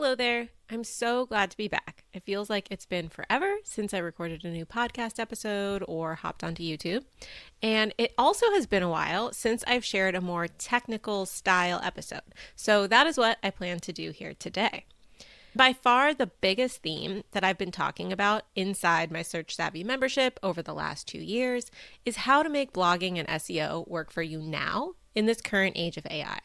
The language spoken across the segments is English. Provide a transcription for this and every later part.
Hello there. I'm so glad to be back. It feels like it's been forever since I recorded a new podcast episode or hopped onto YouTube. And it also has been a while since I've shared a more technical style episode. So that is what I plan to do here today. By far, the biggest theme that I've been talking about inside my Search Savvy membership over the last 2 years is how to make blogging and SEO work for you now in this current age of AI.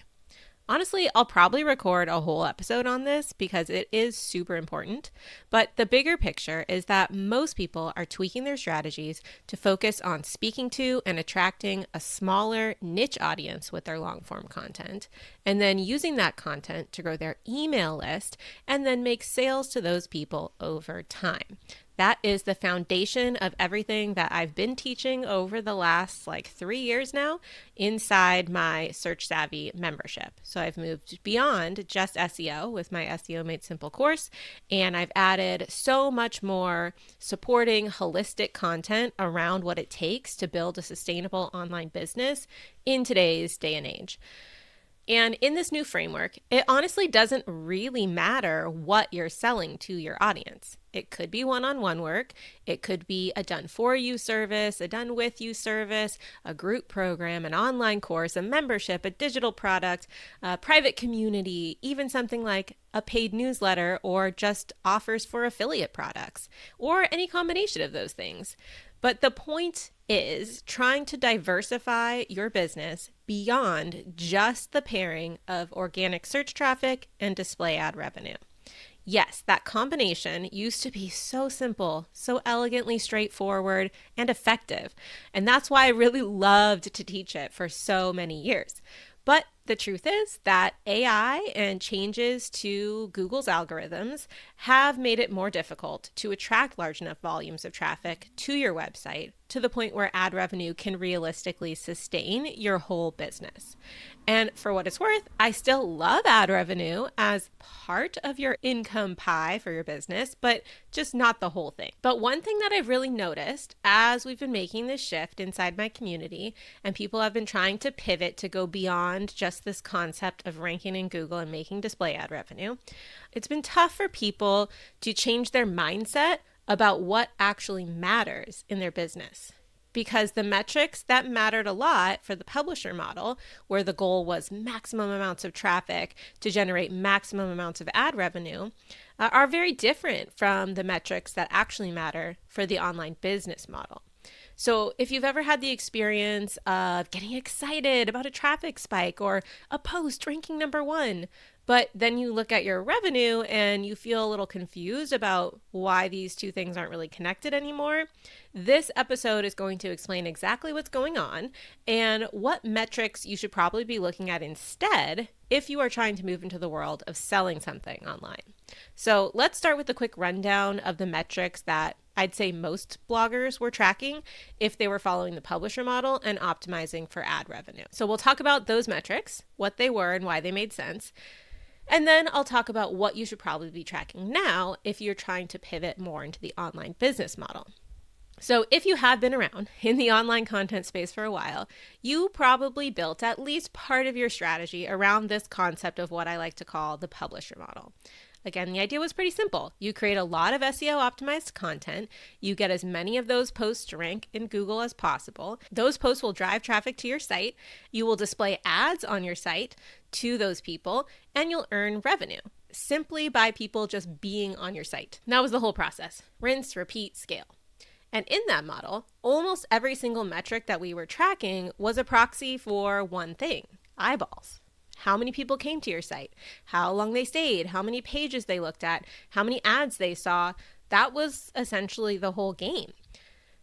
Honestly, I'll probably record a whole episode on this because it is super important. But the bigger picture is that most people are tweaking their strategies to focus on speaking to and attracting a smaller niche audience with their long form content, and then using that content to grow their email list and then make sales to those people over time. That is the foundation of everything that I've been teaching over the last 3 years now inside my Search Savvy membership. So I've moved beyond just SEO with my SEO Made Simple course, and I've added so much more supporting holistic content around what it takes to build a sustainable online business in today's day and age. And in this new framework, it honestly doesn't really matter what you're selling to your audience. It could be one-on-one work. It could be a done-for-you service, a done-with-you service, a group program, an online course, a membership, a digital product, a private community, even something like a paid newsletter or just offers for affiliate products, or any combination of those things. But the point is trying to diversify your business beyond just the pairing of organic search traffic and display ad revenue. Yes, that combination used to be so simple, so elegantly straightforward and effective. And that's why I really loved to teach it for so many years. But the truth is that AI and changes to Google's algorithms have made it more difficult to attract large enough volumes of traffic to your website to the point where ad revenue can realistically sustain your whole business. And for what it's worth, I still love ad revenue as part of your income pie for your business, but just not the whole thing. But one thing that I've really noticed as we've been making this shift inside my community and people have been trying to pivot to go beyond just this concept of ranking in Google and making display ad revenue, it's been tough for people to change their mindset about what actually matters in their business. Because the metrics that mattered a lot for the publisher model, where the goal was maximum amounts of traffic to generate maximum amounts of ad revenue, are very different from the metrics that actually matter for the online business model. So if you've ever had the experience of getting excited about a traffic spike or a post ranking number 1, but then you look at your revenue and you feel a little confused about why these two things aren't really connected anymore, this episode is going to explain exactly what's going on and what metrics you should probably be looking at instead if you are trying to move into the world of selling something online. So let's start with a quick rundown of the metrics that I'd say most bloggers were tracking if they were following the publisher model and optimizing for ad revenue. So we'll talk about those metrics, what they were and why they made sense. And then I'll talk about what you should probably be tracking now if you're trying to pivot more into the online business model. So if you have been around in the online content space for a while, you probably built at least part of your strategy around this concept of what I like to call the publisher model. Again, the idea was pretty simple. You create a lot of SEO optimized content. You get as many of those posts to rank in Google as possible. Those posts will drive traffic to your site. You will display ads on your site to those people, and you'll earn revenue simply by people just being on your site. And that was the whole process. Rinse, repeat, scale. And in that model, almost every single metric that we were tracking was a proxy for one thing: eyeballs. How many people came to your site, how long they stayed, how many pages they looked at, how many ads they saw. That was essentially the whole game.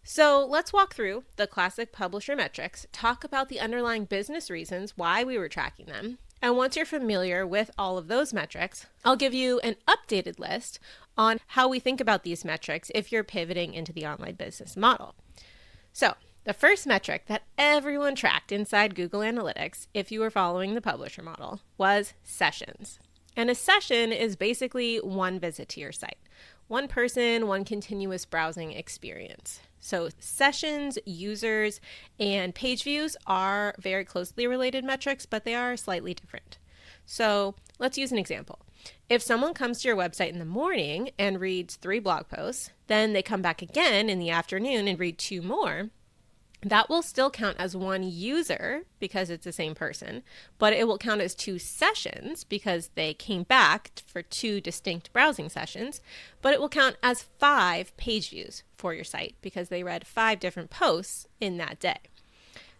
So let's walk through the classic publisher metrics, talk about the underlying business reasons why we were tracking them. And once you're familiar with all of those metrics, I'll give you an updated list on how we think about these metrics if you're pivoting into the online business model. So the first metric that everyone tracked inside Google Analytics, if you were following the publisher model, was sessions. And a session is basically one visit to your site. One person, one continuous browsing experience. So sessions, users, and page views are very closely related metrics, but they are slightly different. So let's use an example. If someone comes to your website in the morning and reads 3 blog posts, then they come back again in the afternoon and read 2 more, that will still count as 1 user because it's the same person, but it will count as 2 sessions because they came back for 2 distinct browsing sessions, but it will count as 5 page views for your site because they read 5 different posts in that day.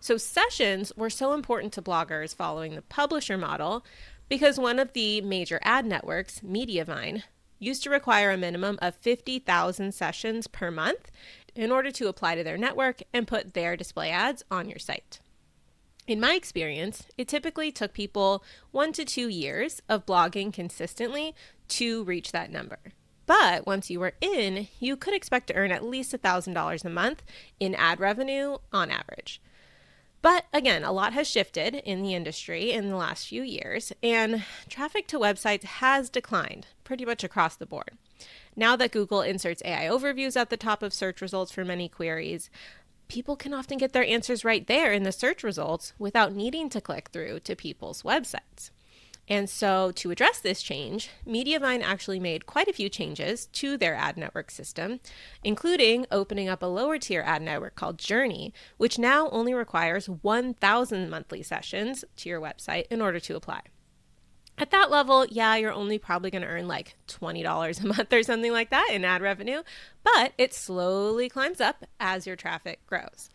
So sessions were so important to bloggers following the publisher model because one of the major ad networks, Mediavine, used to require a minimum of 50,000 sessions per month in order to apply to their network and put their display ads on your site. In my experience, it typically took people 1 to 2 years of blogging consistently to reach that number. But once you were in, you could expect to earn at least $1,000 a month in ad revenue on average. But again, a lot has shifted in the industry in the last few years, and traffic to websites has declined pretty much across the board. Now that Google inserts AI overviews at the top of search results for many queries, people can often get their answers right there in the search results without needing to click through to people's websites. And so to address this change, Mediavine actually made quite a few changes to their ad network system, including opening up a lower tier ad network called Journey, which now only requires 1,000 monthly sessions to your website in order to apply. At that level, yeah, you're only probably going to earn like $20 a month or something like that in ad revenue, but it slowly climbs up as your traffic grows.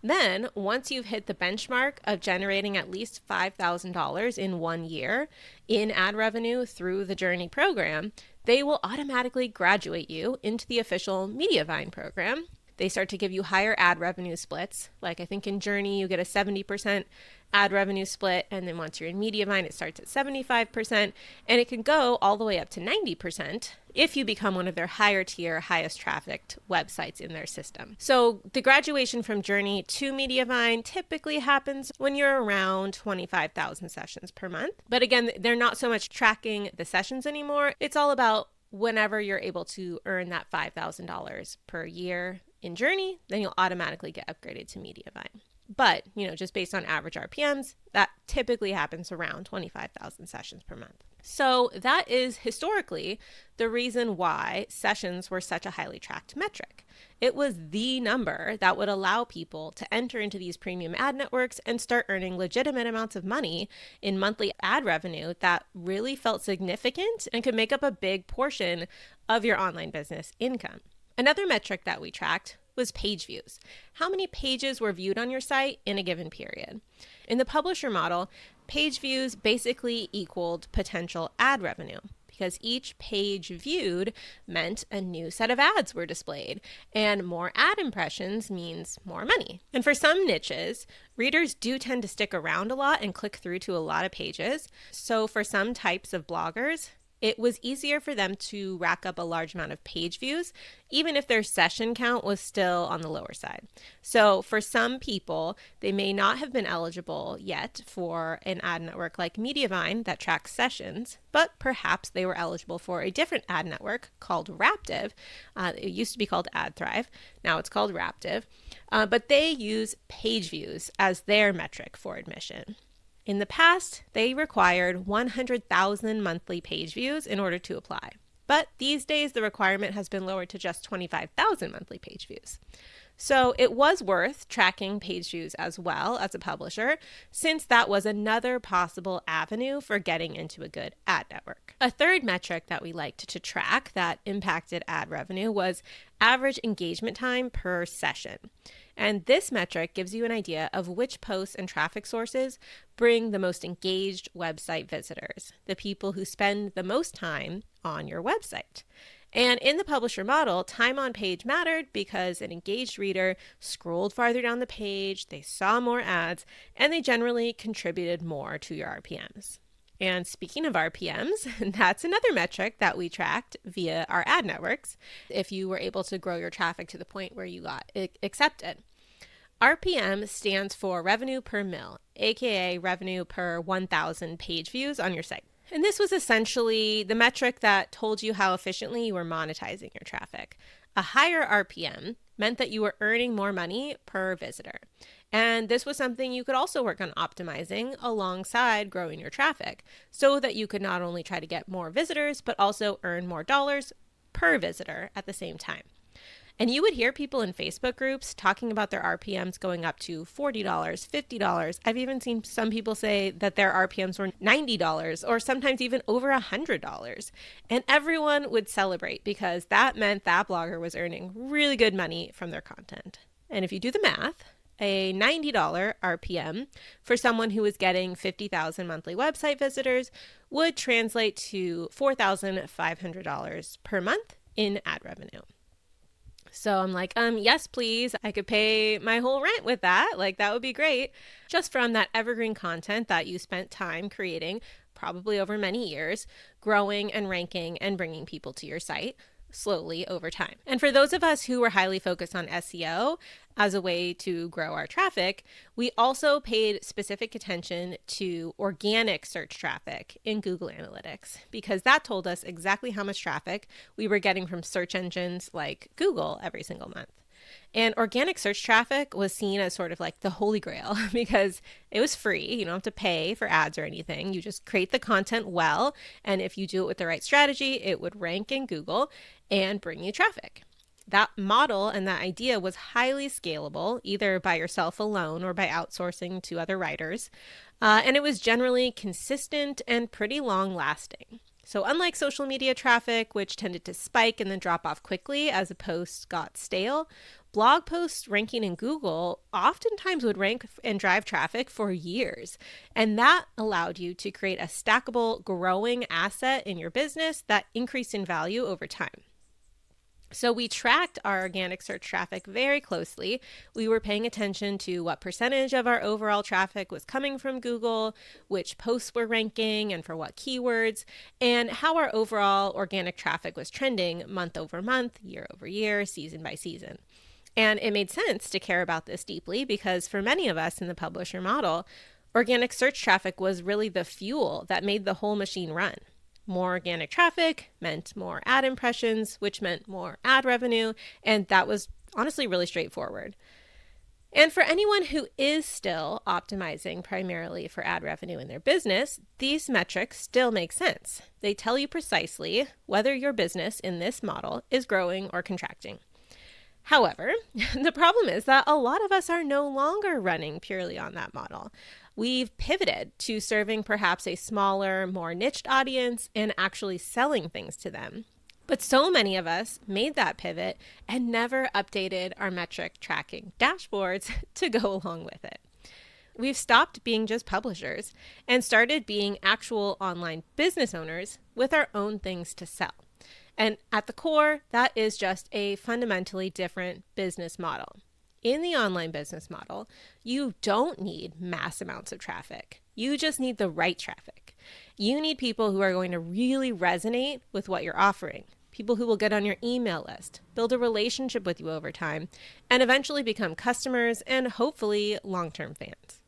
Then, once you've hit the benchmark of generating at least $5,000 in 1 year in ad revenue through the Journey program, they will automatically graduate you into the official Mediavine program. They start to give you higher ad revenue splits. Like I think in Journey, you get a 70% ad revenue split. And then once you're in Mediavine, it starts at 75%. And it can go all the way up to 90% if you become one of their higher tier, highest trafficked websites in their system. So the graduation from Journey to Mediavine typically happens when you're around 25,000 sessions per month. But again, they're not so much tracking the sessions anymore. It's all about whenever you're able to earn that $5,000 per year in Journey, then you'll automatically get upgraded to Mediavine. But, just based on average RPMs, that typically happens around 25,000 sessions per month. So that is historically the reason why sessions were such a highly tracked metric. It was the number that would allow people to enter into these premium ad networks and start earning legitimate amounts of money in monthly ad revenue that really felt significant and could make up a big portion of your online business income. Another metric that we tracked was page views. How many pages were viewed on your site in a given period? In the publisher model, page views basically equaled potential ad revenue because each page viewed meant a new set of ads were displayed, and more ad impressions means more money. And for some niches, readers do tend to stick around a lot and click through to a lot of pages. So for some types of bloggers, it was easier for them to rack up a large amount of page views, even if their session count was still on the lower side. So for some people, they may not have been eligible yet for an ad network like Mediavine that tracks sessions, but perhaps they were eligible for a different ad network called Raptive. It used to be called AdThrive. Now it's called Raptive. But they use page views as their metric for admission. In the past, they required 100,000 monthly page views in order to apply. But these days, the requirement has been lowered to just 25,000 monthly page views. So it was worth tracking page views as well as a publisher, since that was another possible avenue for getting into a good ad network. A third metric that we liked to track that impacted ad revenue was average engagement time per session. And this metric gives you an idea of which posts and traffic sources bring the most engaged website visitors, the people who spend the most time on your website. And in the publisher model, time on page mattered because an engaged reader scrolled farther down the page, they saw more ads, and they generally contributed more to your RPMs. And speaking of RPMs, that's another metric that we tracked via our ad networks if you were able to grow your traffic to the point where you got accepted. RPM stands for revenue per mil, aka revenue per 1,000 page views on your site. And this was essentially the metric that told you how efficiently you were monetizing your traffic. A higher RPM meant that you were earning more money per visitor. And this was something you could also work on optimizing alongside growing your traffic so that you could not only try to get more visitors, but also earn more dollars per visitor at the same time. And you would hear people in Facebook groups talking about their RPMs going up to $40, $50. I've even seen some people say that their RPMs were $90 or sometimes even over $100. And everyone would celebrate because that meant that blogger was earning really good money from their content. And if you do the math, a $90 RPM for someone who was getting 50,000 monthly website visitors would translate to $4,500 per month in ad revenue. So I'm like, yes, please. I could pay my whole rent with that. Like, that would be great. Just from that evergreen content that you spent time creating, probably over many years, growing and ranking and bringing people to your site slowly over time. And for those of us who were highly focused on SEO as a way to grow our traffic, we also paid specific attention to organic search traffic in Google Analytics because that told us exactly how much traffic we were getting from search engines like Google every single month. And organic search traffic was seen as sort of like the holy grail because it was free. You don't have to pay for ads or anything. You just create the content well. And if you do it with the right strategy, it would rank in Google and bring you traffic. That model and that idea was highly scalable, either by yourself alone or by outsourcing to other writers. And it was generally consistent and pretty long lasting. So unlike social media traffic, which tended to spike and then drop off quickly as a post got stale, blog posts ranking in Google oftentimes would rank and drive traffic for years. And that allowed you to create a stackable, growing asset in your business that increased in value over time. So we tracked our organic search traffic very closely. We were paying attention to what percentage of our overall traffic was coming from Google, which posts were ranking and for what keywords, and how our overall organic traffic was trending month over month, year over year, season by season. And it made sense to care about this deeply because for many of us in the publisher model, organic search traffic was really the fuel that made the whole machine run. More organic traffic meant more ad impressions, which meant more ad revenue, and that was honestly really straightforward. And for anyone who is still optimizing primarily for ad revenue in their business, these metrics still make sense. They tell you precisely whether your business in this model is growing or contracting. However, the problem is that a lot of us are no longer running purely on that model. We've pivoted to serving perhaps a smaller, more niched audience and actually selling things to them. But so many of us made that pivot and never updated our metric tracking dashboards to go along with it. We've stopped being just publishers and started being actual online business owners with our own things to sell. And at the core, that is just a fundamentally different business model. In the online business model, you don't need mass amounts of traffic. You just need the right traffic. You need people who are going to really resonate with what you're offering, people who will get on your email list, build a relationship with you over time, and eventually become customers and hopefully long-term fans.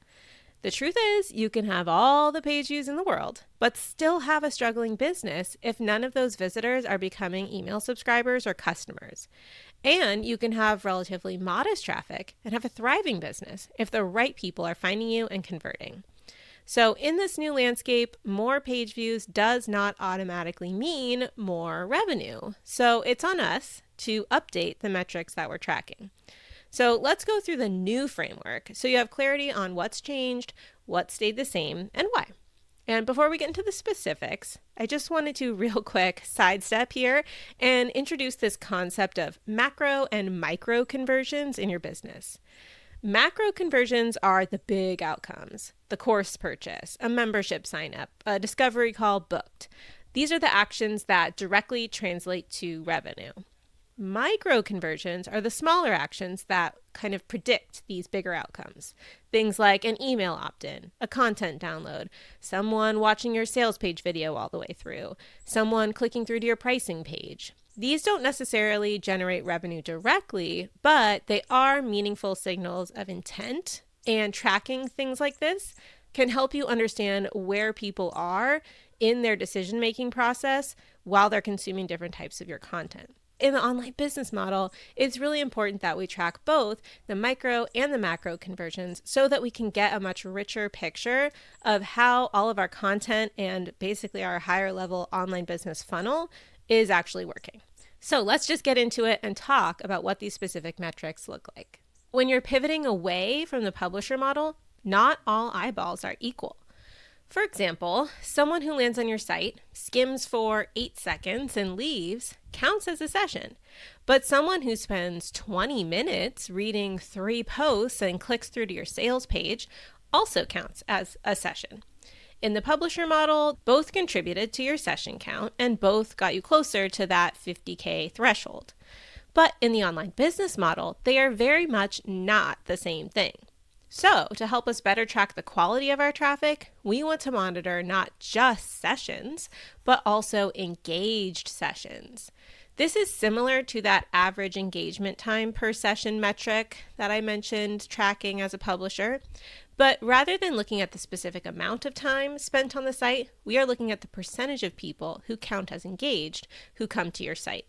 The truth is, you can have all the page views in the world, but still have a struggling business if none of those visitors are becoming email subscribers or customers. And you can have relatively modest traffic and have a thriving business if the right people are finding you and converting. So in this new landscape, more page views does not automatically mean more revenue. So it's on us to update the metrics that we're tracking. So let's go through the new framework so you have clarity on what's changed, what stayed the same, and why. And before we get into the specifics, I just wanted to real quick sidestep here and introduce this concept of macro and micro conversions in your business. Macro conversions are the big outcomes, the course purchase, a membership sign up, a discovery call booked. These are the actions that directly translate to revenue. Micro conversions are the smaller actions that kind of predict these bigger outcomes. Things like an email opt-in, a content download, someone watching your sales page video all the way through, someone clicking through to your pricing page. These don't necessarily generate revenue directly, but they are meaningful signals of intent, and tracking things like this can help you understand where people are in their decision-making process while they're consuming different types of your content. In the online business model, it's really important that we track both the micro and the macro conversions so that we can get a much richer picture of how all of our content and basically our higher level online business funnel is actually working. So let's just get into it and talk about what these specific metrics look like. When you're pivoting away from the publisher model, not all eyeballs are equal. For example, someone who lands on your site, skims for 8 seconds and leaves counts as a session. But someone who spends 20 minutes reading 3 posts and clicks through to your sales page also counts as a session. In the publisher model, both contributed to your session count and both got you closer to that 50K threshold. But in the online business model, they are very much not the same thing. So to help us better track the quality of our traffic, we want to monitor not just sessions, but also engaged sessions. This is similar to that average engagement time per session metric that I mentioned tracking as a publisher. But rather than looking at the specific amount of time spent on the site, we are looking at the percentage of people who count as engaged who come to your site.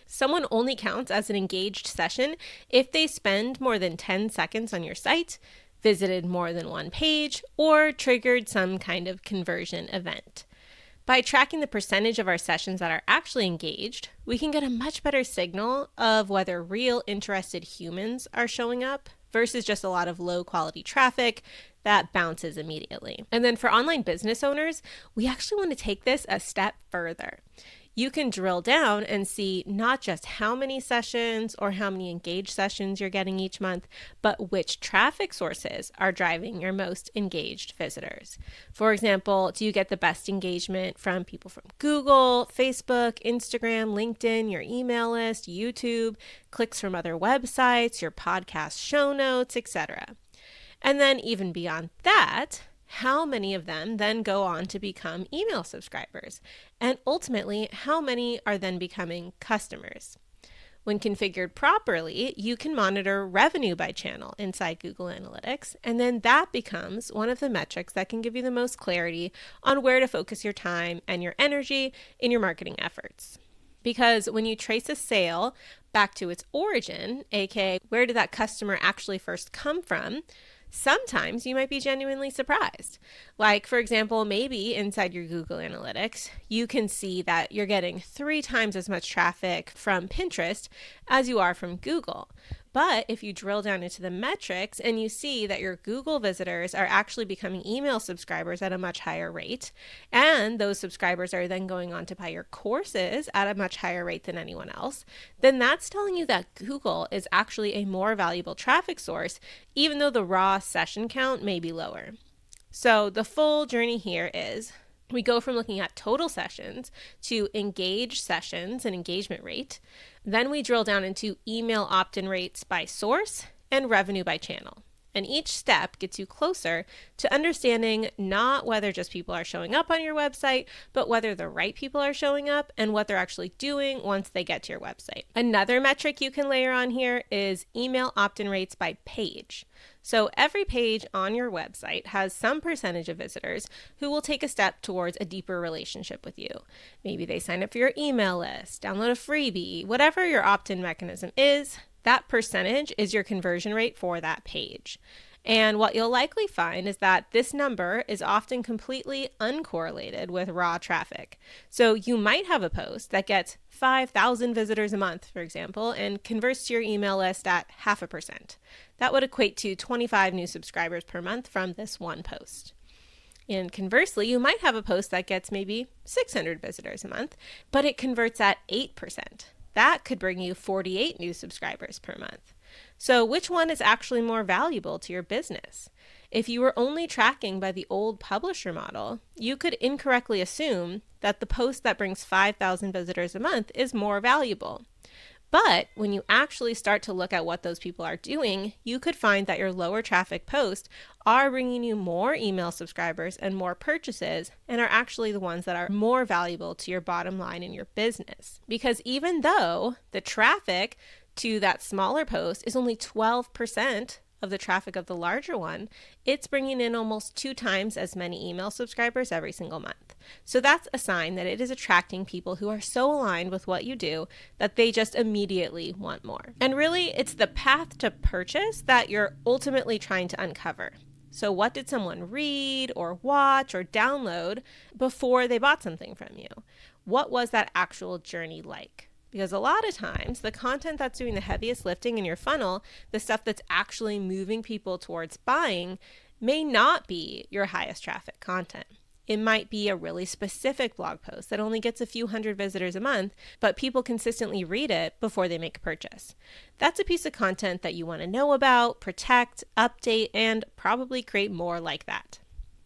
Someone only counts as an engaged session if they spend more than 10 seconds on your site, visited more than one page, or triggered some kind of conversion event. By tracking the percentage of our sessions that are actually engaged, we can get a much better signal of whether real interested humans are showing up versus just a lot of low quality traffic that bounces immediately. And then for online business owners, we actually want to take this a step further. You can drill down and see not just how many sessions or how many engaged sessions you're getting each month, but which traffic sources are driving your most engaged visitors. For example, do you get the best engagement from people from Google, Facebook, Instagram, LinkedIn, your email list, YouTube, clicks from other websites, your podcast show notes, etc.? And then even beyond that, how many of them then go on to become email subscribers? And ultimately, how many are then becoming customers? When configured properly, you can monitor revenue by channel inside Google Analytics, and then that becomes one of the metrics that can give you the most clarity on where to focus your time and your energy in your marketing efforts. Because when you trace a sale back to its origin, aka where did that customer actually first come from, sometimes you might be genuinely surprised. Like, for example, maybe inside your Google Analytics, you can see that you're getting 3 times as much traffic from Pinterest as you are from Google. But if you drill down into the metrics and you see that your Google visitors are actually becoming email subscribers at a much higher rate, and those subscribers are then going on to buy your courses at a much higher rate than anyone else, then that's telling you that Google is actually a more valuable traffic source, even though the raw session count may be lower. So the full journey here is we go from looking at total sessions to engaged sessions and engagement rate. Then we drill down into email opt-in rates by source and revenue by channel. And each step gets you closer to understanding not whether just people are showing up on your website, but whether the right people are showing up and what they're actually doing once they get to your website. Another metric you can layer on here is email opt-in rates by page. So every page on your website has some percentage of visitors who will take a step towards a deeper relationship with you. Maybe they sign up for your email list, download a freebie, whatever your opt-in mechanism is, that percentage is your conversion rate for that page. And what you'll likely find is that this number is often completely uncorrelated with raw traffic. So you might have a post that gets 5,000 visitors a month, for example, and converts to your email list at 0.5%. That would equate to 25 new subscribers per month from this one post. And conversely, you might have a post that gets maybe 600 visitors a month, but it converts at 8%. That could bring you 48 new subscribers per month. So which one is actually more valuable to your business? If you were only tracking by the old publisher model, you could incorrectly assume that the post that brings 5,000 visitors a month is more valuable. But when you actually start to look at what those people are doing, you could find that your lower traffic posts are bringing you more email subscribers and more purchases, and are actually the ones that are more valuable to your bottom line in your business. Because even though the traffic to that smaller post is only 12% of the traffic of the larger one, it's bringing in almost 2 times as many email subscribers every single month. So that's a sign that it is attracting people who are so aligned with what you do that they just immediately want more. And really, it's the path to purchase that you're ultimately trying to uncover. So what did someone read or watch or download before they bought something from you? What was that actual journey like? Because a lot of times, the content that's doing the heaviest lifting in your funnel, the stuff that's actually moving people towards buying, may not be your highest traffic content. It might be a really specific blog post that only gets a few hundred visitors a month, but people consistently read it before they make a purchase. That's a piece of content that you want to know about, protect, update, and probably create more like that.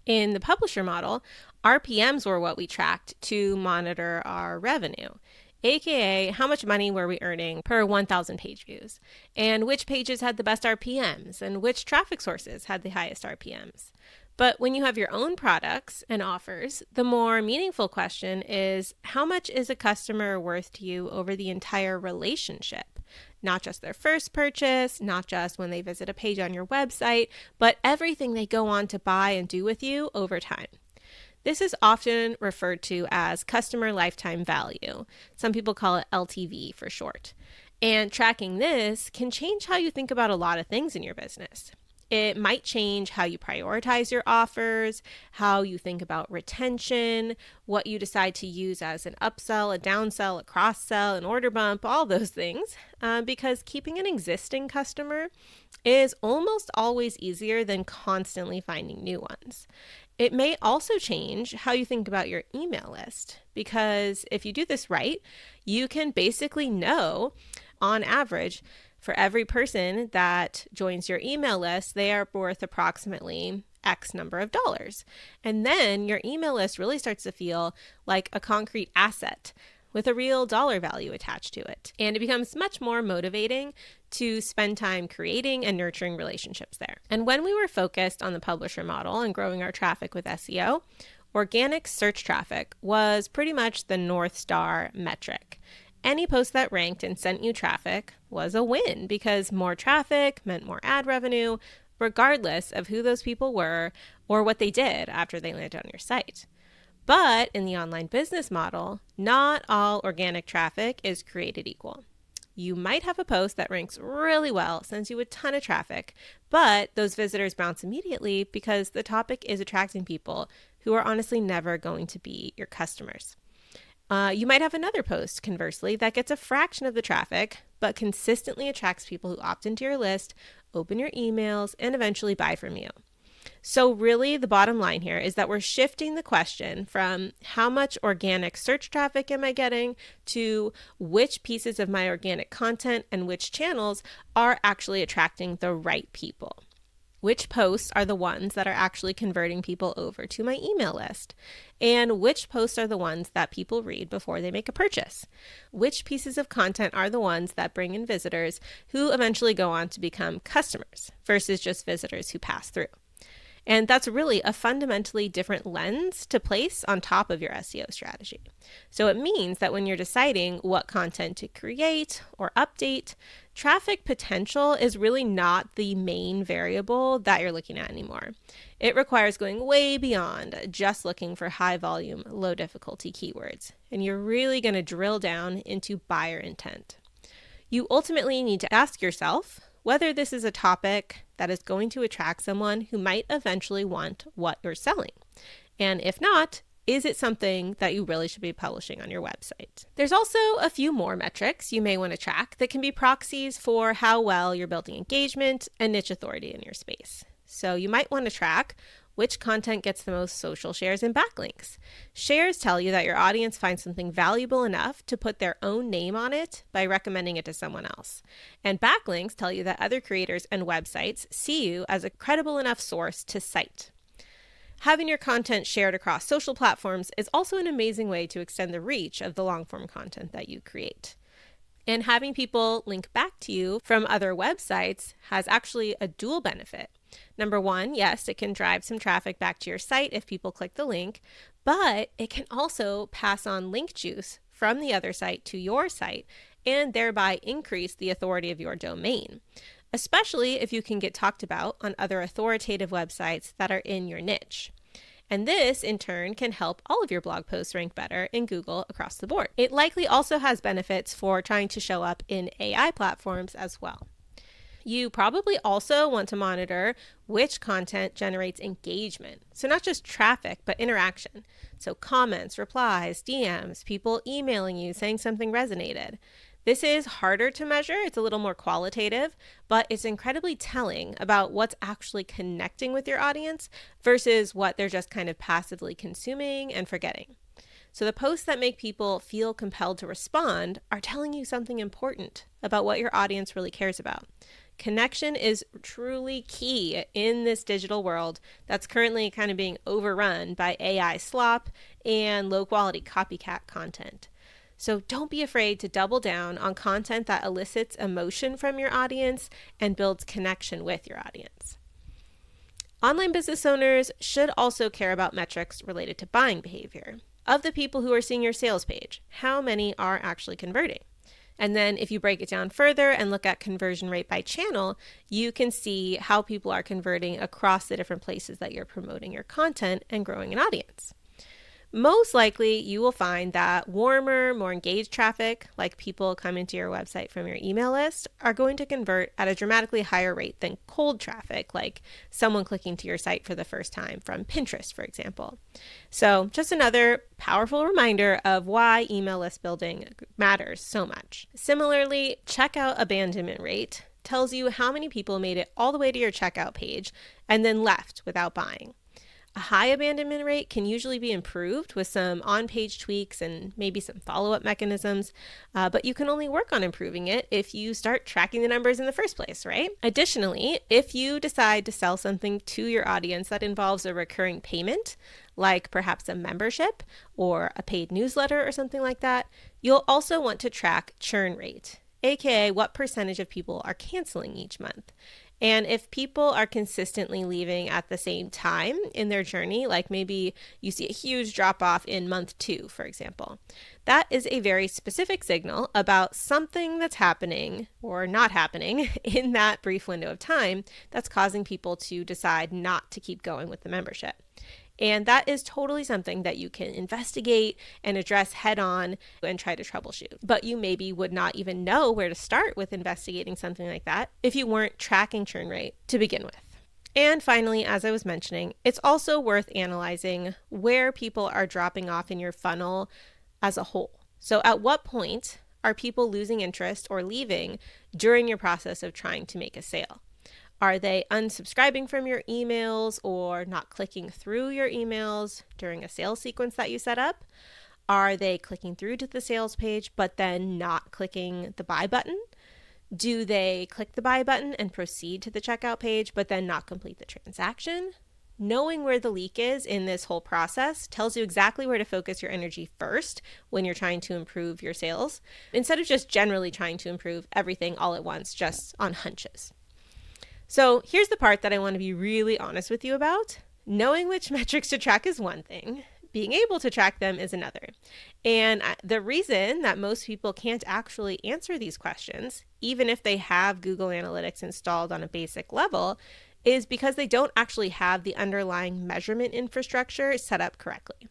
In the publisher model, RPMs were what we tracked to monitor our revenue, aka how much money were we earning per 1,000 page views, and which pages had the best RPMs, and which traffic sources had the highest RPMs. But when you have your own products and offers, the more meaningful question is, how much is a customer worth to you over the entire relationship? Not just their first purchase, not just when they visit a page on your website, but everything they go on to buy and do with you over time. This is often referred to as customer lifetime value. Some people call it LTV for short. And tracking this can change how you think about a lot of things in your business. It might change how you prioritize your offers, how you think about retention, what you decide to use as an upsell, a downsell, a cross-sell, an order bump, all those things, because keeping an existing customer is almost always easier than constantly finding new ones. It may also change how you think about your email list, because if you do this right, you can basically know, on average, for every person that joins your email list, they are worth approximately X number of dollars. And then your email list really starts to feel like a concrete asset with a real dollar value attached to it. And it becomes much more motivating to spend time creating and nurturing relationships there. And when we were focused on the publisher model and growing our traffic with SEO, organic search traffic was pretty much the North Star metric. Any post that ranked and sent you traffic was a win, because more traffic meant more ad revenue, regardless of who those people were or what they did after they landed on your site. But in the online business model, not all organic traffic is created equal. You might have a post that ranks really well, sends you a ton of traffic, but those visitors bounce immediately because the topic is attracting people who are honestly never going to be your customers. You might have another post, conversely, that gets a fraction of the traffic, but consistently attracts people who opt into your list, open your emails, and eventually buy from you. So really, the bottom line here is that we're shifting the question from how much organic search traffic am I getting to which pieces of my organic content and which channels are actually attracting the right people. Which posts are the ones that are actually converting people over to my email list? And which posts are the ones that people read before they make a purchase? Which pieces of content are the ones that bring in visitors who eventually go on to become customers versus just visitors who pass through? And that's really a fundamentally different lens to place on top of your SEO strategy. So it means that when you're deciding what content to create or update, traffic potential is really not the main variable that you're looking at anymore. It requires going way beyond just looking for high volume, low difficulty keywords. And you're really going to drill down into buyer intent. You ultimately need to ask yourself whether this is a topic that is going to attract someone who might eventually want what you're selling. And if not, is it something that you really should be publishing on your website? There's also a few more metrics you may want to track that can be proxies for how well you're building engagement and niche authority in your space. So you might want to track which content gets the most social shares and backlinks. Shares tell you that your audience finds something valuable enough to put their own name on it by recommending it to someone else. And backlinks tell you that other creators and websites see you as a credible enough source to cite. Having your content shared across social platforms is also an amazing way to extend the reach of the long-form content that you create. And having people link back to you from other websites has actually a dual benefit. Number one, yes, it can drive some traffic back to your site if people click the link, but it can also pass on link juice from the other site to your site and thereby increase the authority of your domain. especially if you can get talked about on other authoritative websites that are in your niche. And this, in turn, can help all of your blog posts rank better in Google across the board. It likely also has benefits for trying to show up in AI platforms as well. You probably also want to monitor which content generates engagement. So not just traffic, but interaction. So comments, replies, DMs, people emailing you saying something resonated. This is harder to measure. It's a little more qualitative, but it's incredibly telling about what's actually connecting with your audience versus what they're just kind of passively consuming and forgetting. So the posts that make people feel compelled to respond are telling you something important about what your audience really cares about. Connection is truly key in this digital world that's currently kind of being overrun by AI slop and low quality copycat content. So don't be afraid to double down on content that elicits emotion from your audience and builds connection with your audience. Online business owners should also care about metrics related to buying behavior. Of the people who are seeing your sales page, how many are actually converting? And then if you break it down further and look at conversion rate by channel, you can see how people are converting across the different places that you're promoting your content and growing an audience. Most likely, you will find that warmer, more engaged traffic, like people coming to your website from your email list, are going to convert at a dramatically higher rate than cold traffic, like someone clicking to your site for the first time from Pinterest, for example. So just another powerful reminder of why email list building matters so much. Similarly, checkout abandonment rate tells you how many people made it all the way to your checkout page and then left without buying. A high abandonment rate can usually be improved with some on-page tweaks and maybe some follow-up mechanisms, but you can only work on improving it if you start tracking the numbers in the first place, right? Additionally, if you decide to sell something to your audience that involves a recurring payment, like perhaps a membership or a paid newsletter or something like that, you'll also want to track churn rate, aka what percentage of people are canceling each month. And if people are consistently leaving at the same time in their journey, like maybe you see a huge drop off in month 2, for example, that is a very specific signal about something that's happening or not happening in that brief window of time that's causing people to decide not to keep going with the membership. And that is totally something that you can investigate and address head on and try to troubleshoot. But you maybe would not even know where to start with investigating something like that if you weren't tracking churn rate to begin with. And finally, as I was mentioning, it's also worth analyzing where people are dropping off in your funnel as a whole. So at what point are people losing interest or leaving during your process of trying to make a sale? Are they unsubscribing from your emails or not clicking through your emails during a sales sequence that you set up? Are they clicking through to the sales page but then not clicking the buy button? Do they click the buy button and proceed to the checkout page but then not complete the transaction? Knowing where the leak is in this whole process tells you exactly where to focus your energy first when you're trying to improve your sales, instead of just generally trying to improve everything all at once just on hunches. So here's the part that I want to be really honest with you about. Knowing which metrics to track is one thing. Being able to track them is another. And the reason that most people can't actually answer these questions, even if they have Google Analytics installed on a basic level, is because they don't actually have the underlying measurement infrastructure set up correctly.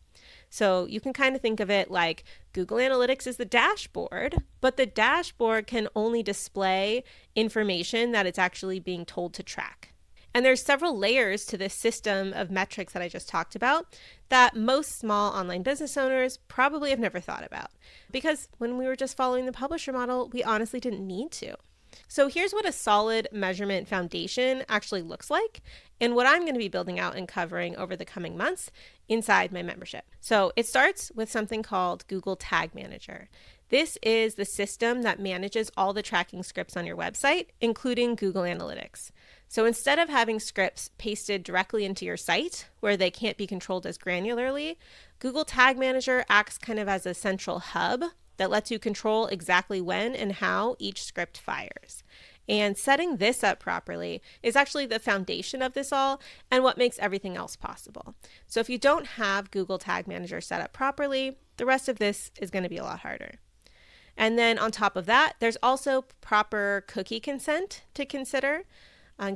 So you can kind of think of it like Google Analytics is the dashboard, but the dashboard can only display information that it's actually being told to track. And there's several layers to this system of metrics that I just talked about that most small online business owners probably have never thought about. Because when we were just following the publisher model, we honestly didn't need to. So here's what a solid measurement foundation actually looks like and what I'm going to be building out and covering over the coming months inside my membership. So it starts with something called Google Tag Manager. This is the system that manages all the tracking scripts on your website, including Google Analytics. So instead of having scripts pasted directly into your site where they can't be controlled as granularly, Google Tag Manager acts kind of as a central hub that lets you control exactly when and how each script fires. And setting this up properly is actually the foundation of this all and what makes everything else possible. So if you don't have Google Tag Manager set up properly, the rest of this is going to be a lot harder. And then on top of that, there's also proper cookie consent to consider.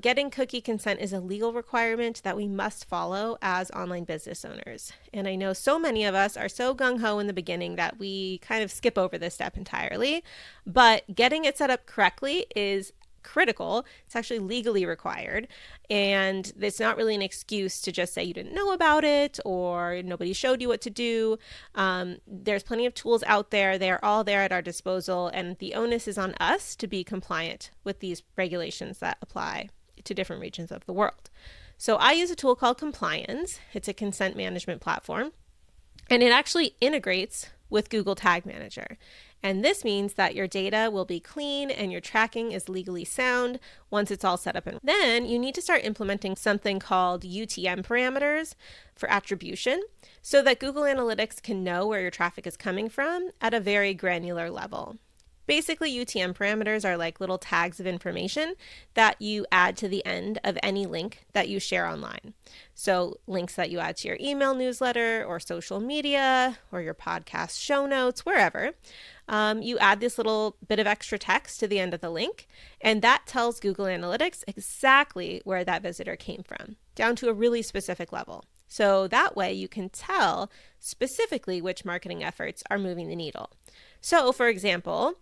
Getting cookie consent is a legal requirement that we must follow as online business owners. And I know so many of us are so gung-ho in the beginning that we kind of skip over this step entirely, but getting it set up correctly is critical. It's actually legally required, and it's not really an excuse to just say you didn't know about it or nobody showed you what to do. There's plenty of tools out there. They're all there at our disposal, and the onus is on us to be compliant with these regulations that apply to different regions of the world. So I use a tool called Compliance. It's a consent management platform, and it actually integrates with Google Tag Manager. And this means that your data will be clean and your tracking is legally sound once it's all set up. And then you need to start implementing something called UTM parameters for attribution so that Google Analytics can know where your traffic is coming from at a very granular level. Basically, UTM parameters are like little tags of information that you add to the end of any link that you share online. So links that you add to your email newsletter or social media or your podcast show notes, wherever. You add this little bit of extra text to the end of the link, and that tells Google Analytics exactly where that visitor came from, down to a really specific level. So that way you can tell specifically which marketing efforts are moving the needle. So for example,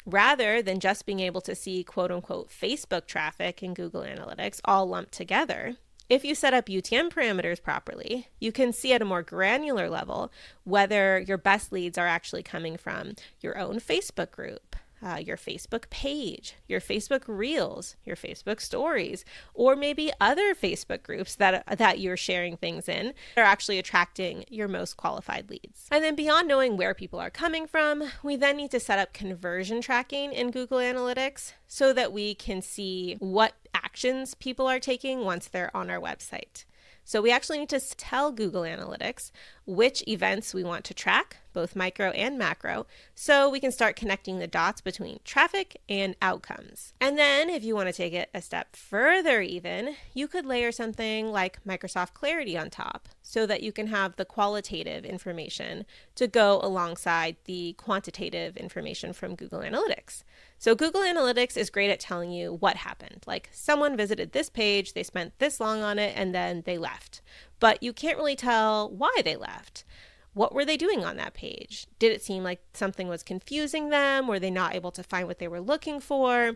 rather than just being able to see quote unquote Facebook traffic in Google Analytics all lumped together, if you set up UTM parameters properly, you can see at a more granular level whether your best leads are actually coming from your own Facebook group, your Facebook page, your Facebook Reels, your Facebook Stories, or maybe other Facebook groups that you're sharing things in that are actually attracting your most qualified leads. And then beyond knowing where people are coming from, we then need to set up conversion tracking in Google Analytics so that we can see what actions people are taking once they're on our website. So we actually need to tell Google Analytics which events we want to track, both micro and macro, so we can start connecting the dots between traffic and outcomes. And then if you want to take it a step further even, you could layer something like Microsoft Clarity on top so that you can have the qualitative information to go alongside the quantitative information from Google Analytics. So Google Analytics is great at telling you what happened. Like someone visited this page, they spent this long on it, and then they left. But you can't really tell why they left. What were they doing on that page? Did it seem like something was confusing them? Were they not able to find what they were looking for?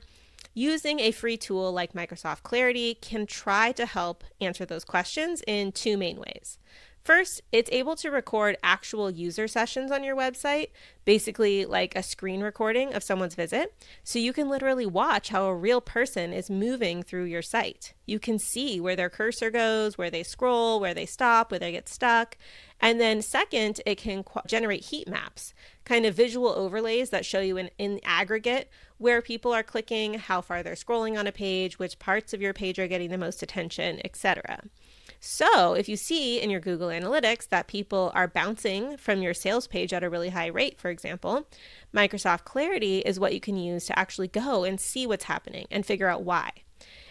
Using a free tool like Microsoft Clarity can try to help answer those questions in two main ways. First, it's able to record actual user sessions on your website, basically like a screen recording of someone's visit. So you can literally watch how a real person is moving through your site. You can see where their cursor goes, where they scroll, where they stop, where they get stuck. And then second, it can generate heat maps, kind of visual overlays that show you in aggregate where people are clicking, how far they're scrolling on a page, which parts of your page are getting the most attention, etc. So if you see in your Google Analytics that people are bouncing from your sales page at a really high rate, for example, Microsoft Clarity is what you can use to actually go and see what's happening and figure out why.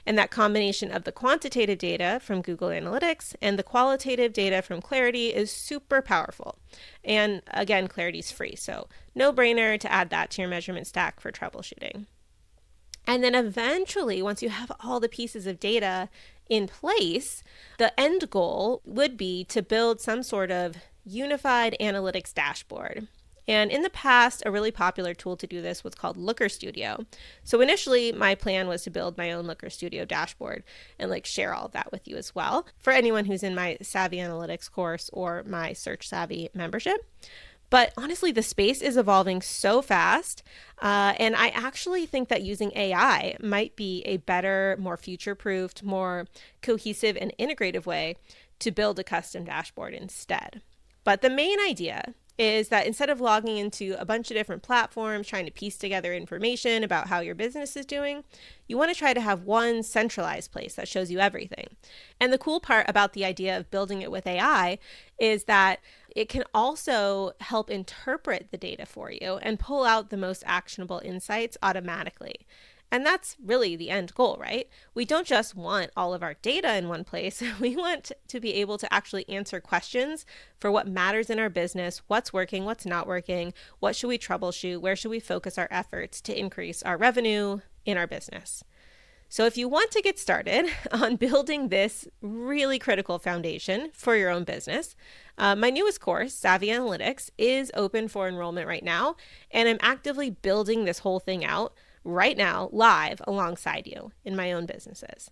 And that combination of the quantitative data from Google Analytics and the qualitative data from Clarity is super powerful. And again, Clarity is free, so no brainer to add that to your measurement stack for troubleshooting. And then eventually, once you have all the pieces of data in place, the end goal would be to build some sort of unified analytics dashboard. And in the past, a really popular tool to do this was called Looker Studio. So initially, my plan was to build my own Looker Studio dashboard and share all of that with you as well for anyone who's in my Savvy Analytics course or my Search Savvy membership. But honestly, the space is evolving so fast, and I actually think that using AI might be a better, more future-proofed, more cohesive and integrative way to build a custom dashboard instead. But the main idea is that instead of logging into a bunch of different platforms, trying to piece together information about how your business is doing, you want to try to have one centralized place that shows you everything. And the cool part about the idea of building it with AI is that it can also help interpret the data for you and pull out the most actionable insights automatically. And that's really the end goal, right? We don't just want all of our data in one place. We want to be able to actually answer questions for what matters in our business, what's working, what's not working, what should we troubleshoot, where should we focus our efforts to increase our revenue in our business. So if you want to get started on building this really critical foundation for your own business, my newest course, Savvy Analytics, is open for enrollment right now, and I'm actively building this whole thing out right now, live alongside you in my own businesses.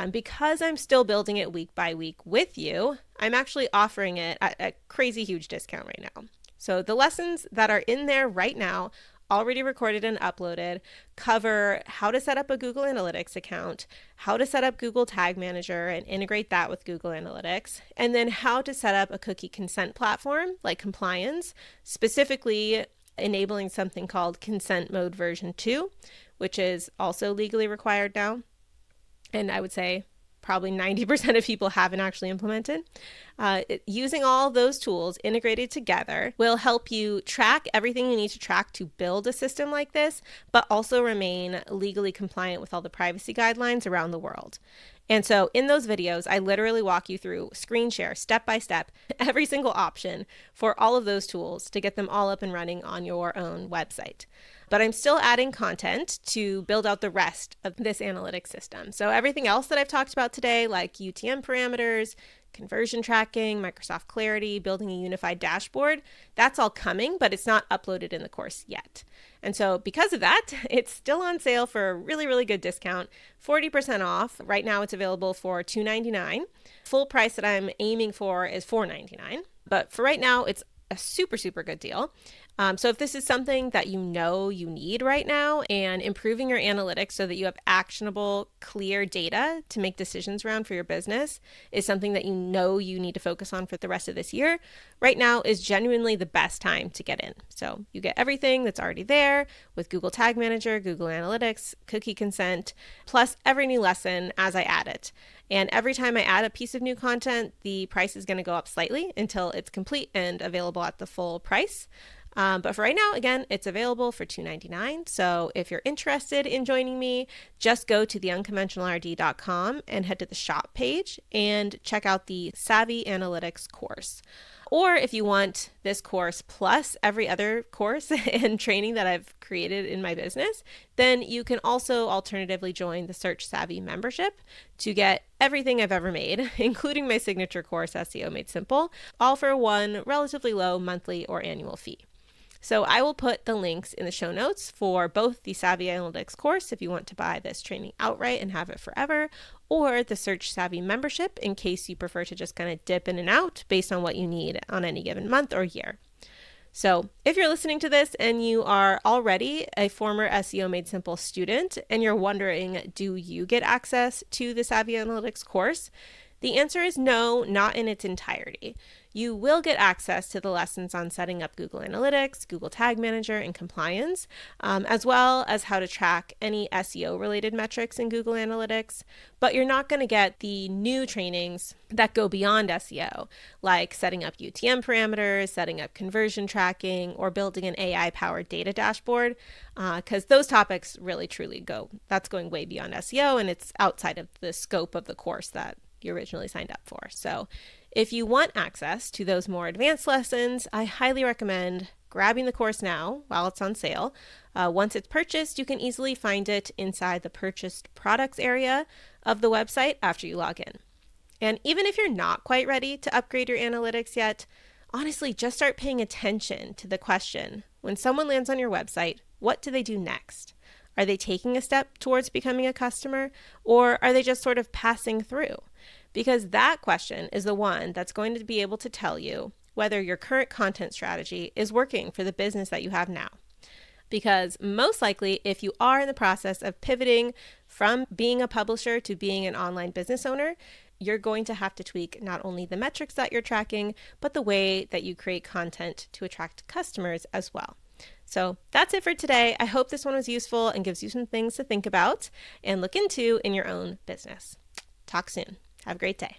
Because I'm still building it week by week with you, I'm actually offering it at a crazy huge discount right now. So the lessons that are in there right now, already recorded and uploaded, cover how to set up a Google Analytics account, how to set up Google Tag Manager and integrate that with Google Analytics, and then how to set up a cookie consent platform like compliance, specifically enabling something called consent mode version 2, which is also legally required now. And I would say probably 90% of people haven't actually implemented. Using all those tools integrated together will help you track everything you need to track to build a system like this, but also remain legally compliant with all the privacy guidelines around the world. And so in those videos, I literally walk you through screen share, step by step, every single option for all of those tools to get them all up and running on your own website. But I'm still adding content to build out the rest of this analytics system. So everything else that I've talked about today, like UTM parameters, conversion tracking, Microsoft Clarity, building a unified dashboard, that's all coming, but it's not uploaded in the course yet. And so because of that, it's still on sale for a really, really good discount, 40% off. Right now it's available for $299. Full price that I'm aiming for is $499. But for right now, it's a super, super good deal. So if this is something that you know you need right now, and improving your analytics so that you have actionable, clear data to make decisions around for your business is something that you know you need to focus on for the rest of this year, right now is genuinely the best time to get in. So you get everything that's already there with Google Tag Manager, Google Analytics, cookie consent, plus every new lesson as I add it. And every time I add a piece of new content, the price is going to go up slightly until it's complete and available at the full price. But for right now, again, it's available for $299. So if you're interested in joining me, just go to theunconventionalrd.com and head to the shop page and check out the Savvy Analytics course. Or if you want this course plus every other course and training that I've created in my business, then you can also alternatively join the Search Savvy membership to get everything I've ever made, including my signature course, SEO Made Simple, all for one relatively low monthly or annual fee. So I will put the links in the show notes for both the Savvy Analytics course if you want to buy this training outright and have it forever, or the Search Savvy membership in case you prefer to just kind of dip in and out based on what you need on any given month or year. So if you're listening to this and you are already a former SEO Made Simple student and you're wondering, do you get access to the Savvy Analytics course? The answer is no, not in its entirety. You will get access to the lessons on setting up Google Analytics, Google Tag Manager, and compliance, as well as how to track any SEO-related metrics in Google Analytics. But you're not going to get the new trainings that go beyond SEO, like setting up UTM parameters, setting up conversion tracking, or building an AI-powered data dashboard, because those topics really, truly that's going way beyond SEO, and it's outside of the scope of the course that you originally signed up for. So if you want access to those more advanced lessons, I highly recommend grabbing the course now while it's on sale. Once it's purchased, you can easily find it inside the purchased products area of the website after you log in. And even if you're not quite ready to upgrade your analytics yet, honestly, just start paying attention to the question, when someone lands on your website, what do they do next? Are they taking a step towards becoming a customer, or are they just sort of passing through? Because that question is the one that's going to be able to tell you whether your current content strategy is working for the business that you have now. Because most likely, if you are in the process of pivoting from being a publisher to being an online business owner, you're going to have to tweak not only the metrics that you're tracking, but the way that you create content to attract customers as well. So that's it for today. I hope this one was useful and gives you some things to think about and look into in your own business. Talk soon. Have a great day.